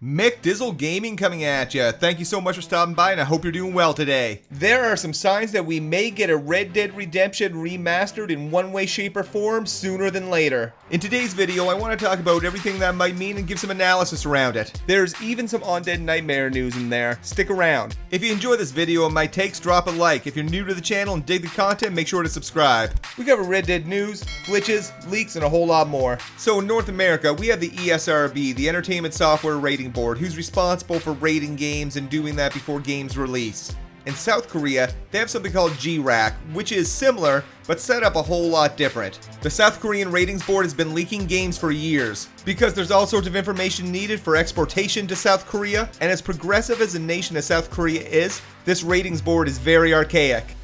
Mick Dizzle Gaming coming at ya. Thank you so much for stopping by, and I hope you're doing well today. There are some signs that we may get a Red Dead Redemption remastered in one way, shape, or form sooner than later. In today's video, I want to talk about everything that might mean and give some analysis around it. There's even some Undead Nightmare news in there. Stick around. If you enjoy this video and my takes, drop a like. If you're new to the channel and dig the content, make sure to subscribe. We cover Red Dead news, glitches, leaks, and a whole lot more. So in North America, we have the ESRB, the Entertainment Software Rating Board, who's responsible for rating games and doing that before games release. In South Korea, they have something called GRAC, which is similar, but set up a whole lot different. The South Korean Ratings Board has been leaking games for years, because there's all sorts of information needed for exportation to South Korea, and as progressive as a nation as South Korea is, this ratings board is very archaic.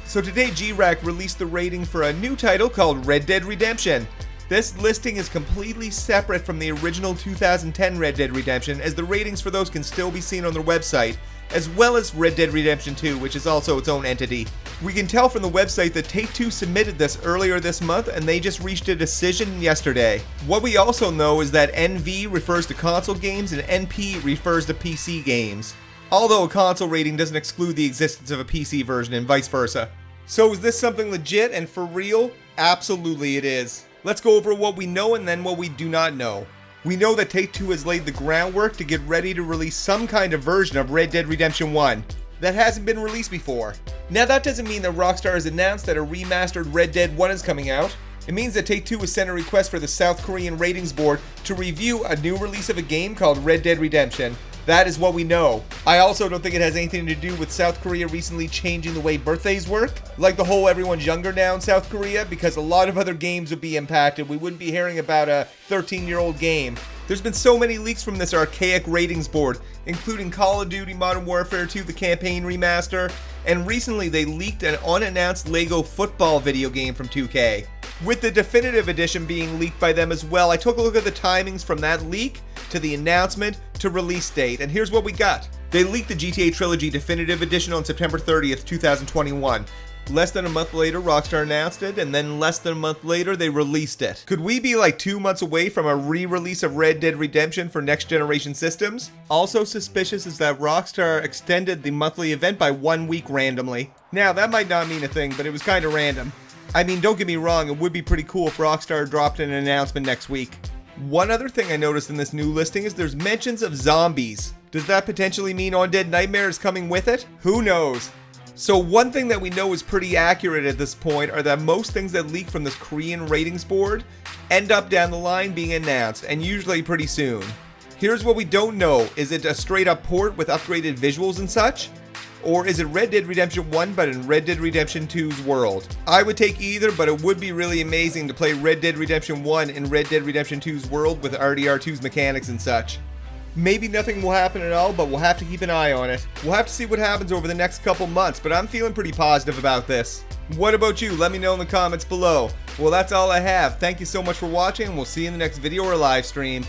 So today GRAC released the rating for a new title called Red Dead Redemption. This listing is completely separate from the original 2010 Red Dead Redemption, as the ratings for those can still be seen on their website, as well as Red Dead Redemption 2, which is also its own entity. We can tell from the website that Take-Two submitted this earlier this month, and they just reached a decision yesterday. What we also know is that NV refers to console games and NP refers to PC games, although a console rating doesn't exclude the existence of a PC version and vice versa. So is this something legit and for real? Absolutely it is. Let's go over what we know and then what we do not know. We know that Take-Two has laid the groundwork to get ready to release some kind of version of Red Dead Redemption 1 that hasn't been released before. Now that doesn't mean that Rockstar has announced that a remastered Red Dead 1 is coming out. It means that Take-Two has sent a request for the South Korean Ratings Board to review a new release of a game called Red Dead Redemption. That is what we know. I also don't think it has anything to do with South Korea recently changing the way birthdays work, like the whole everyone's younger now in South Korea, because a lot of other games would be impacted. We wouldn't be hearing about a 13-year-old game. There's been so many leaks from this archaic ratings board, including Call of Duty Modern Warfare 2, the campaign remaster, and recently they leaked an unannounced Lego football video game from 2K. With the definitive edition being leaked by them as well, I took a look at the timings from that leak to the announcement to release date, and here's what we got. They leaked the GTA Trilogy Definitive Edition on September 30th, 2021. Less than a month later, Rockstar announced it, and then less than a month later, they released it. Could we be like 2 months away from a re-release of Red Dead Redemption for next-generation systems? Also suspicious is that Rockstar extended the monthly event by 1 week randomly. Now, that might not mean a thing, but it was kind of random. I mean, don't get me wrong, it would be pretty cool if Rockstar dropped an announcement next week. One other thing I noticed in this new listing is there's mentions of zombies. Does that potentially mean Undead Nightmare is coming with it? Who knows? So one thing that we know is pretty accurate at this point are that most things that leak from this Korean ratings board end up down the line being announced, and usually pretty soon. Here's what we don't know. Is it a straight up port with upgraded visuals and such? Or is it Red Dead Redemption 1 but in Red Dead Redemption 2's world? I would take either, but it would be really amazing to play Red Dead Redemption 1 in Red Dead Redemption 2's world with RDR2's mechanics and such. Maybe nothing will happen at all, but we'll have to keep an eye on it. We'll have to see what happens over the next couple months, but I'm feeling pretty positive about this. What about you? Let me know in the comments below. Well, that's all I have. Thank you so much for watching, and we'll see you in the next video or live stream.